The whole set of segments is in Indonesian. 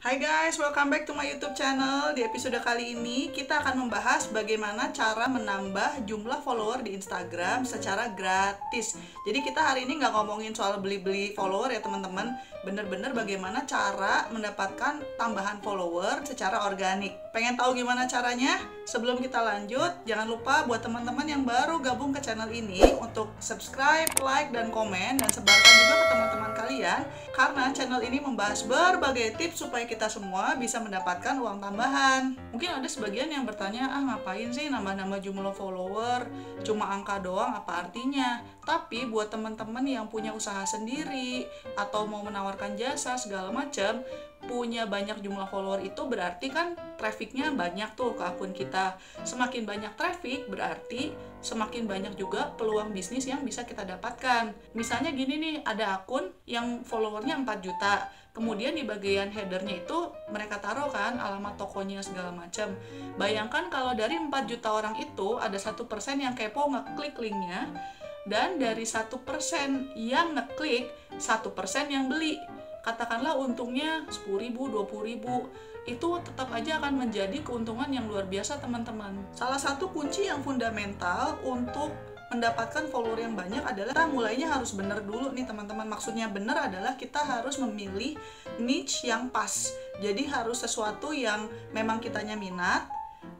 Hai guys, welcome back to my YouTube channel. Di episode kali ini kita akan membahas bagaimana cara menambah jumlah follower di Instagram secara gratis. Jadi kita hari ini nggak ngomongin soal beli-beli follower ya teman-teman. Bener-bener bagaimana cara mendapatkan tambahan follower secara organik. Pengen tahu gimana caranya? Sebelum kita lanjut, jangan lupa buat teman-teman yang baru gabung ke channel ini untuk subscribe, like, dan komen, dan sebarkan juga ke teman-teman kalian, karena channel ini membahas berbagai tips supaya kita semua bisa mendapatkan uang tambahan. Mungkin ada sebagian yang bertanya, ngapain sih nambah-nambah jumlah follower? Cuma angka doang, apa artinya? Tapi buat teman-teman yang punya usaha sendiri atau mau menawarkan jasa segala macam, punya banyak jumlah follower itu berarti kan trafficnya banyak tuh ke akun kita. Semakin banyak traffic berarti semakin banyak juga peluang bisnis yang bisa kita dapatkan. Misalnya gini nih, ada akun yang followernya 4 juta, kemudian di bagian headernya itu mereka taruh kan alamat tokonya segala macam. Bayangkan kalau dari 4 juta orang itu ada 1% yang kepo ngeklik linknya, dan dari 1% yang ngeklik, 1% yang beli. Katakanlah untungnya 10.000, 20.000, itu tetap aja akan menjadi keuntungan yang luar biasa teman-teman. Salah satu kunci yang fundamental untuk mendapatkan follower yang banyak adalah kita mulainya harus bener dulu nih teman-teman. Maksudnya bener adalah kita harus memilih niche yang pas. Jadi harus sesuatu yang memang kitanya minat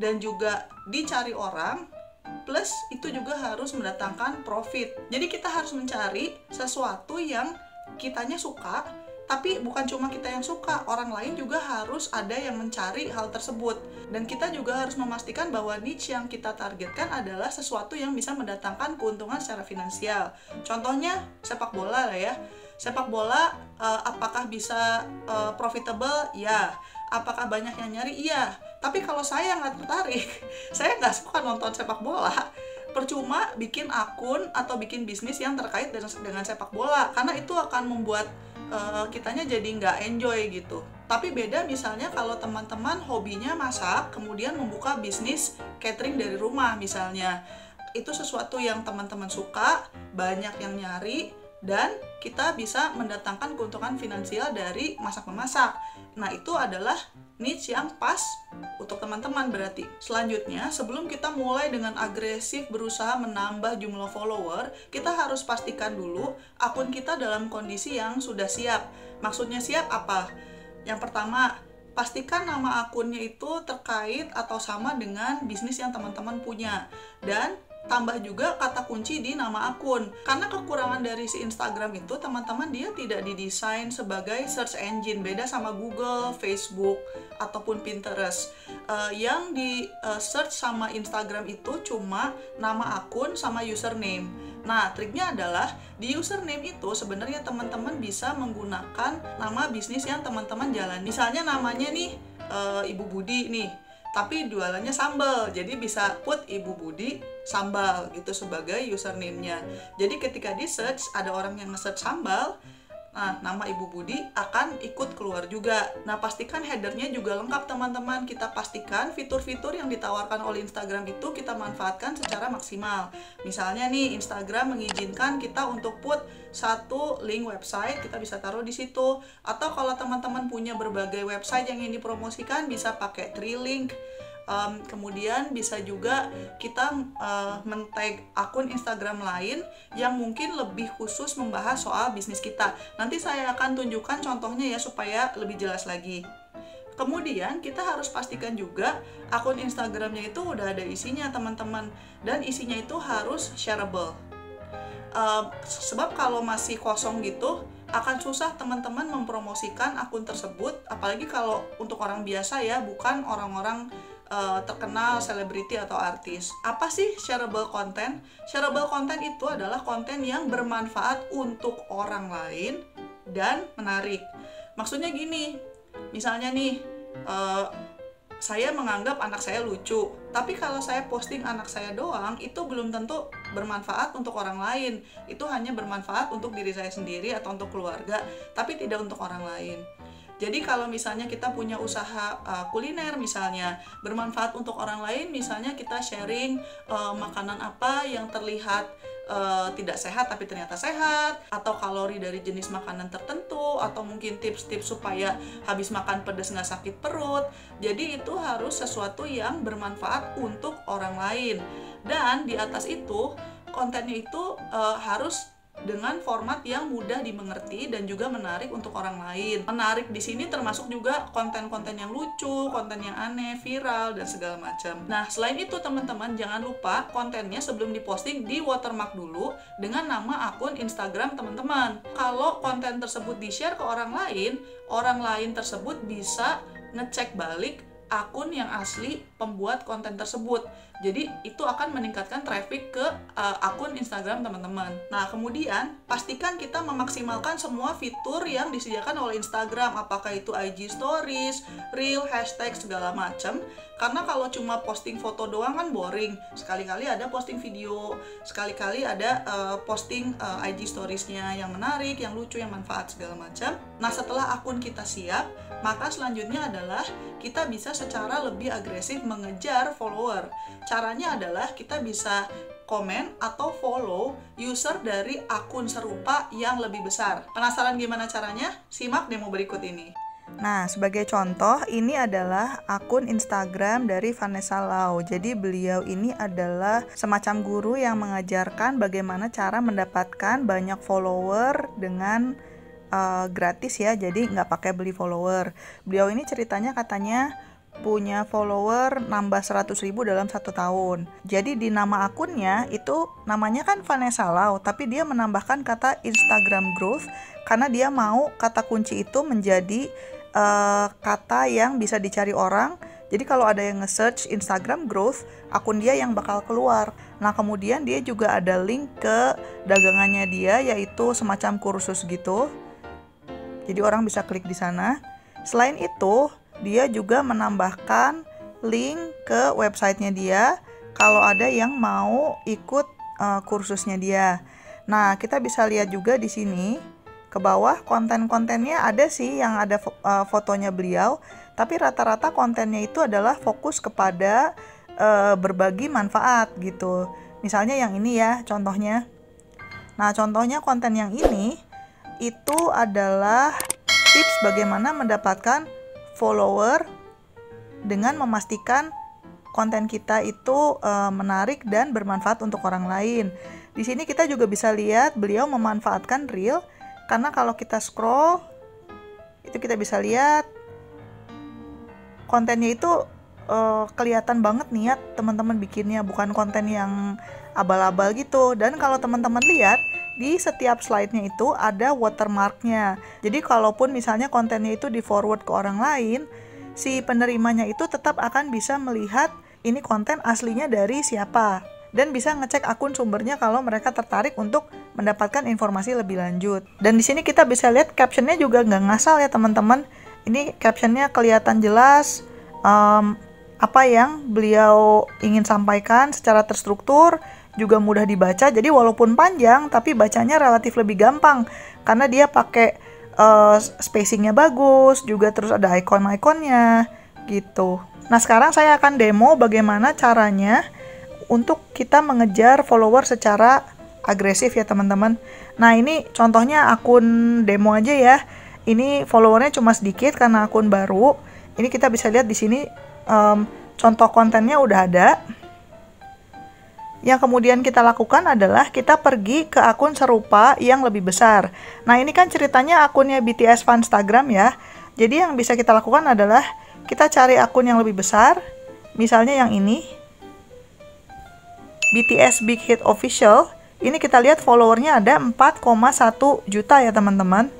dan juga dicari orang, plus itu juga harus mendatangkan profit. Jadi kita harus mencari sesuatu yang kitanya suka, tapi bukan cuma kita yang suka, orang lain juga harus ada yang mencari hal tersebut. Dan kita juga harus memastikan bahwa niche yang kita targetkan adalah sesuatu yang bisa mendatangkan keuntungan secara finansial. Contohnya sepak bola lah ya. Sepak bola apakah bisa profitable? Ya. Apakah banyak yang nyari? Iya. Tapi kalau saya nggak tertarik, saya nggak suka nonton sepak bola, percuma bikin akun atau bikin bisnis yang terkait dengan sepak bola, karena itu akan membuat kitanya jadi nggak enjoy gitu. Tapi beda misalnya kalau teman-teman hobinya masak, kemudian membuka bisnis catering dari rumah misalnya. Itu sesuatu yang teman-teman suka, banyak yang nyari, dan kita bisa mendatangkan keuntungan finansial dari masak-memasak. Nah, itu adalah niche yang pas untuk teman-teman berarti. Selanjutnya, sebelum kita mulai dengan agresif berusaha menambah jumlah follower, kita harus pastikan dulu akun kita dalam kondisi yang sudah siap. Maksudnya siap apa? Yang pertama, pastikan nama akunnya itu terkait atau sama dengan bisnis yang teman-teman punya. Dan tambah juga kata kunci di nama akun. Karena kekurangan dari si Instagram itu, teman-teman, dia tidak didesain sebagai search engine. Beda sama Google, Facebook, ataupun Pinterest. Yang di search sama Instagram itu cuma nama akun sama username. Nah, triknya adalah di username itu sebenarnya teman-teman bisa menggunakan nama bisnis yang teman-teman jalan. Misalnya namanya nih Ibu Budi nih, tapi jualannya sambal, jadi bisa put Ibu Budi sambal gitu sebagai username-nya. Jadi ketika di search ada orang yang nge-search sambal, nah nama Ibu Budi akan ikut keluar juga. Nah, pastikan headernya juga lengkap teman-teman. Kita pastikan fitur-fitur yang ditawarkan oleh Instagram itu kita manfaatkan secara maksimal. Misalnya nih, Instagram mengizinkan kita untuk put satu link website, kita bisa taruh di situ. Atau kalau teman-teman punya berbagai website yang ingin dipromosikan, bisa pakai 3 link. Kemudian bisa juga kita men-tag akun Instagram lain yang mungkin lebih khusus membahas soal bisnis kita. Nanti saya akan tunjukkan contohnya ya supaya lebih jelas lagi. Kemudian kita harus pastikan juga akun Instagramnya itu udah ada isinya teman-teman, dan isinya itu harus shareable. Sebab kalau masih kosong gitu akan susah teman-teman mempromosikan akun tersebut, apalagi kalau untuk orang biasa ya, bukan orang-orang terkenal, selebriti atau artis. Apa sih shareable content? Shareable content itu adalah konten yang bermanfaat untuk orang lain dan menarik. Maksudnya gini, misalnya nih, saya menganggap anak saya lucu, tapi kalau saya posting anak saya doang, itu belum tentu bermanfaat untuk orang lain. Itu hanya bermanfaat untuk diri saya sendiri atau untuk keluarga, tapi tidak untuk orang lain. Jadi kalau misalnya kita punya usaha kuliner misalnya, bermanfaat untuk orang lain, misalnya kita sharing makanan apa yang terlihat tidak sehat tapi ternyata sehat, atau kalori dari jenis makanan tertentu, atau mungkin tips-tips supaya habis makan pedas nggak sakit perut. Jadi itu harus sesuatu yang bermanfaat untuk orang lain. Dan di atas itu kontennya itu harus dengan format yang mudah dimengerti dan juga menarik untuk orang lain. Menarik di sini termasuk juga konten-konten yang lucu, konten yang aneh, viral, dan segala macam. Nah, selain itu teman-teman jangan lupa kontennya sebelum diposting di watermark dulu dengan nama akun Instagram teman-teman. Kalau konten tersebut di-share ke orang lain tersebut bisa ngecek balik akun yang asli pembuat konten tersebut. Jadi itu akan meningkatkan traffic ke akun Instagram teman-teman. Nah, kemudian pastikan kita memaksimalkan semua fitur yang disediakan oleh Instagram, apakah itu IG Stories, Reel, hashtag, segala macam. Karena kalau cuma posting foto doang kan boring. Sekali-kali ada posting video, sekali-kali ada posting IG Stories-nya yang menarik, yang lucu, yang manfaat, segala macam. Nah, setelah akun kita siap, maka selanjutnya adalah kita bisa secara lebih agresif mengejar follower. Caranya adalah kita bisa komen atau follow user dari akun serupa yang lebih besar. Penasaran gimana caranya? Simak demo berikut ini. Nah, sebagai contoh, ini adalah akun Instagram dari Vanessa Lau. Jadi beliau ini adalah semacam guru yang mengajarkan bagaimana cara mendapatkan banyak follower dengan gratis ya, jadi nggak pakai beli follower. Beliau ini ceritanya katanya punya follower nambah 100.000 dalam 1 tahun. Jadi di nama akunnya itu namanya kan Vanessa Lau, tapi dia menambahkan kata Instagram growth karena dia mau kata kunci itu menjadi kata yang bisa dicari orang. Jadi kalau ada yang nge-search Instagram growth, akun dia yang bakal keluar. Nah, kemudian dia juga ada link ke dagangannya dia, yaitu semacam kursus gitu. Jadi orang bisa klik di sana. Selain itu, dia juga menambahkan link ke websitenya dia kalau ada yang mau ikut kursusnya dia. Nah, kita bisa lihat juga di sini ke bawah konten-kontennya ada sih yang ada fotonya beliau, tapi rata-rata kontennya itu adalah fokus kepada berbagi manfaat gitu. Misalnya yang ini ya contohnya. Nah, contohnya konten yang ini itu adalah tips bagaimana mendapatkan follower dengan memastikan konten kita itu menarik dan bermanfaat untuk orang lain. Di sini kita juga bisa lihat beliau memanfaatkan Reel, karena kalau kita scroll itu kita bisa lihat kontennya itu kelihatan banget niat teman-teman bikinnya, bukan konten yang abal-abal gitu. Dan kalau teman-teman lihat di setiap slide-nya itu ada watermark-nya. Jadi kalaupun misalnya kontennya itu di forward ke orang lain, si penerimanya itu tetap akan bisa melihat ini konten aslinya dari siapa, dan bisa ngecek akun sumbernya kalau mereka tertarik untuk mendapatkan informasi lebih lanjut. Dan di sini kita bisa lihat captionnya juga nggak ngasal ya teman-teman. Ini captionnya kelihatan jelas apa yang beliau ingin sampaikan secara terstruktur, juga mudah dibaca. Jadi walaupun panjang tapi bacanya relatif lebih gampang karena dia pakai spacingnya bagus, juga terus ada icon-iconnya gitu. Nah, sekarang saya akan demo bagaimana caranya untuk kita mengejar follower secara agresif ya teman-teman. Nah, ini contohnya akun demo aja ya. Ini followernya cuma sedikit karena akun baru. Ini kita bisa lihat di sini contoh kontennya udah ada. Yang kemudian kita lakukan adalah kita pergi ke akun serupa yang lebih besar. Nah, ini kan ceritanya akunnya BTS Fanstagram ya. Jadi yang bisa kita lakukan adalah kita cari akun yang lebih besar. Misalnya yang ini, BTS Big Hit Official. Ini kita lihat followernya ada 4,1 juta ya teman-teman.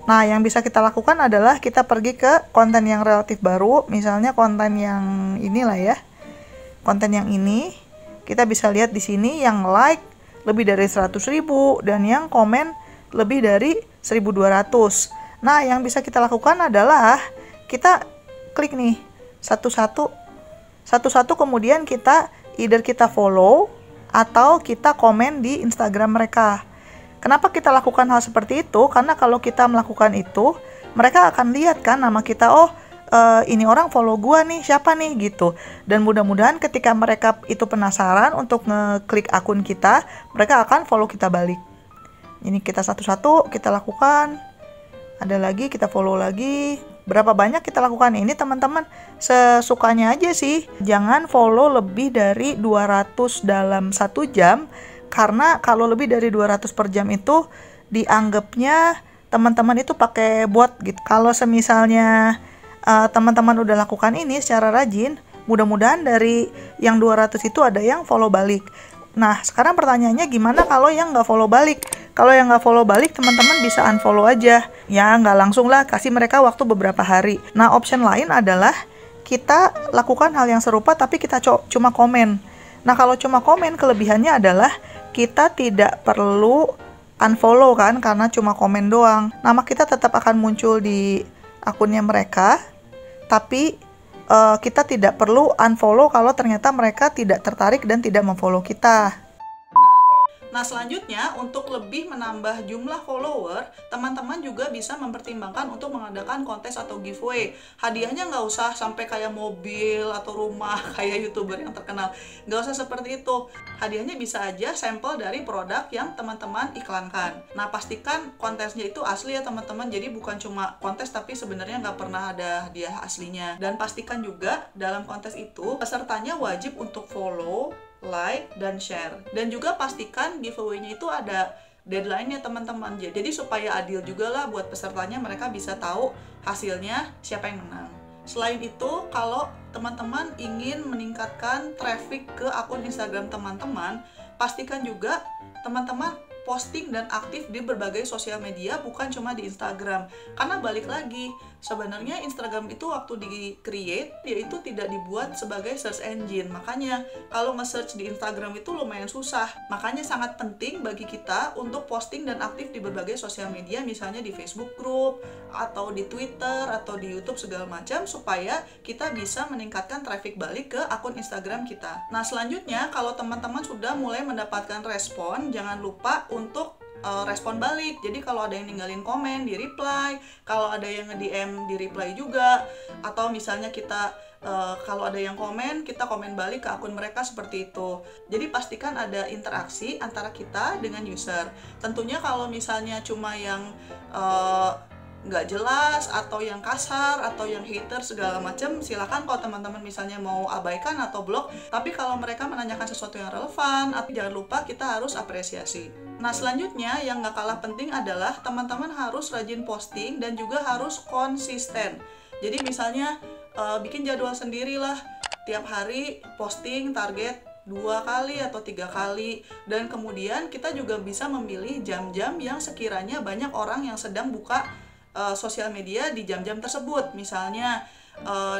Nah, yang bisa kita lakukan adalah kita pergi ke konten yang relatif baru. Misalnya konten yang inilah ya. Konten yang ini. Kita bisa lihat di sini yang like lebih dari 100.000 dan yang komen lebih dari 1.200. Nah, yang bisa kita lakukan adalah kita klik nih satu-satu kemudian kita either kita follow atau kita komen di Instagram mereka. Kenapa kita lakukan hal seperti itu? Karena kalau kita melakukan itu, mereka akan lihat kan nama kita, oh ini orang follow gua nih, siapa nih gitu. Dan mudah-mudahan ketika mereka itu penasaran untuk ngeklik akun kita, mereka akan follow kita balik. Ini kita satu-satu kita lakukan. Ada lagi, kita follow lagi. Berapa banyak kita lakukan ini teman-teman, sesukanya aja sih. Jangan follow lebih dari 200 dalam 1 jam, karena kalau lebih dari 200 per jam itu dianggapnya teman-teman itu pakai bot gitu. Kalau semisalnya teman-teman udah lakukan ini secara rajin, mudah-mudahan dari yang 200 itu ada yang follow balik. Nah, sekarang pertanyaannya gimana kalau yang nggak follow balik? Kalau yang nggak follow balik, teman-teman bisa unfollow aja. Ya, nggak langsung lah, kasih mereka waktu beberapa hari. Nah, option lain adalah kita lakukan hal yang serupa tapi kita cuma komen. Nah, kalau cuma komen, kelebihannya adalah kita tidak perlu unfollow kan, karena cuma komen doang. Nama kita tetap akan muncul di akunnya mereka, tapi kita tidak perlu unfollow kalau ternyata mereka tidak tertarik dan tidak memfollow kita. Nah, selanjutnya untuk lebih menambah jumlah follower, teman-teman juga bisa mempertimbangkan untuk mengadakan kontes atau giveaway. Hadiahnya nggak usah sampai kayak mobil atau rumah kayak YouTuber yang terkenal. Nggak usah seperti itu. Hadiahnya bisa aja sampel dari produk yang teman-teman iklankan. Nah, pastikan kontesnya itu asli ya teman-teman. Jadi bukan cuma kontes tapi sebenarnya nggak pernah ada hadiah aslinya. Dan pastikan juga dalam kontes itu pesertanya wajib untuk follow, like, dan share. Dan juga pastikan giveaway-nya itu ada deadline-nya teman-teman. Jadi supaya adil juga lah buat pesertanya, mereka bisa tahu hasilnya siapa yang menang. Selain itu, kalau teman-teman ingin meningkatkan traffic ke akun Instagram teman-teman, pastikan juga teman-teman posting dan aktif di berbagai sosial media, bukan cuma di Instagram. Karena balik lagi, sebenarnya Instagram itu waktu di-create, yaitu tidak dibuat sebagai search engine. Makanya kalau nge-search di Instagram itu lumayan susah. Makanya sangat penting bagi kita untuk posting dan aktif di berbagai sosial media, misalnya di Facebook Group, atau di Twitter, atau di YouTube segala macam, supaya kita bisa meningkatkan traffic balik ke akun Instagram kita. Nah, selanjutnya kalau teman-teman sudah mulai mendapatkan respon, jangan lupa untuk respon balik. Jadi kalau ada yang ninggalin komen, di reply. Kalau ada yang nge-DM, di reply juga. Atau misalnya kita kalau ada yang komen, kita komen balik ke akun mereka, seperti itu. Jadi pastikan ada interaksi antara kita dengan user. Tentunya kalau misalnya cuma yang nggak jelas, atau yang kasar, atau yang hater segala macam, silakan kalau teman-teman misalnya mau abaikan atau blok. Tapi kalau mereka menanyakan sesuatu yang relevan, jangan lupa kita harus apresiasi. Nah, selanjutnya yang nggak kalah penting adalah teman-teman harus rajin posting dan juga harus konsisten. Jadi misalnya bikin jadwal sendirilah, tiap hari posting target 2 kali atau 3 kali, dan kemudian kita juga bisa memilih jam-jam yang sekiranya banyak orang yang sedang buka sosial media di jam-jam tersebut. Misalnya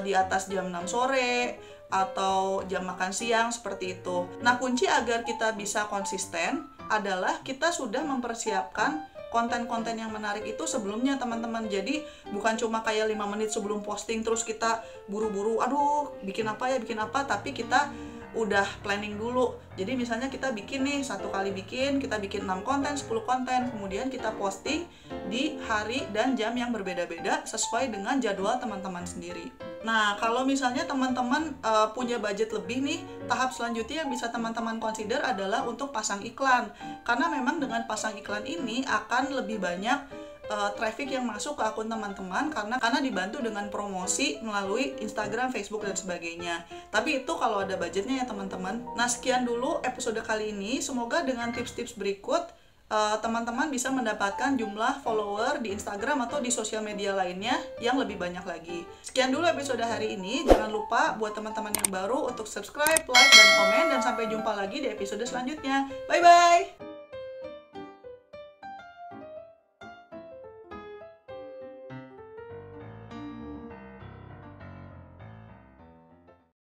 di atas jam 6 sore atau jam makan siang, seperti itu. Nah, kunci agar kita bisa konsisten adalah kita sudah mempersiapkan konten-konten yang menarik itu sebelumnya teman-teman. Jadi bukan cuma kayak 5 menit sebelum posting terus kita buru-buru, aduh bikin apa ya, bikin apa, tapi kita udah planning dulu. Jadi misalnya kita bikin nih, 1 kali bikin, kita bikin 6 konten, 10 konten, kemudian kita posting di hari dan jam yang berbeda-beda sesuai dengan jadwal teman-teman sendiri. Nah, kalau misalnya teman-teman punya budget lebih nih, tahap selanjutnya yang bisa teman-teman consider adalah untuk pasang iklan. Karena memang dengan pasang iklan ini akan lebih banyak traffic yang masuk ke akun teman-teman, karena dibantu dengan promosi melalui Instagram, Facebook, dan sebagainya. Tapi itu kalau ada budgetnya ya teman-teman. Nah, sekian dulu episode kali ini. Semoga dengan tips-tips berikut teman-teman bisa mendapatkan jumlah follower di Instagram atau di sosial media lainnya yang lebih banyak lagi. Sekian dulu episode hari ini. Jangan lupa buat teman-teman yang baru untuk subscribe, like, dan komen. Dan sampai jumpa lagi di episode selanjutnya. Bye-bye!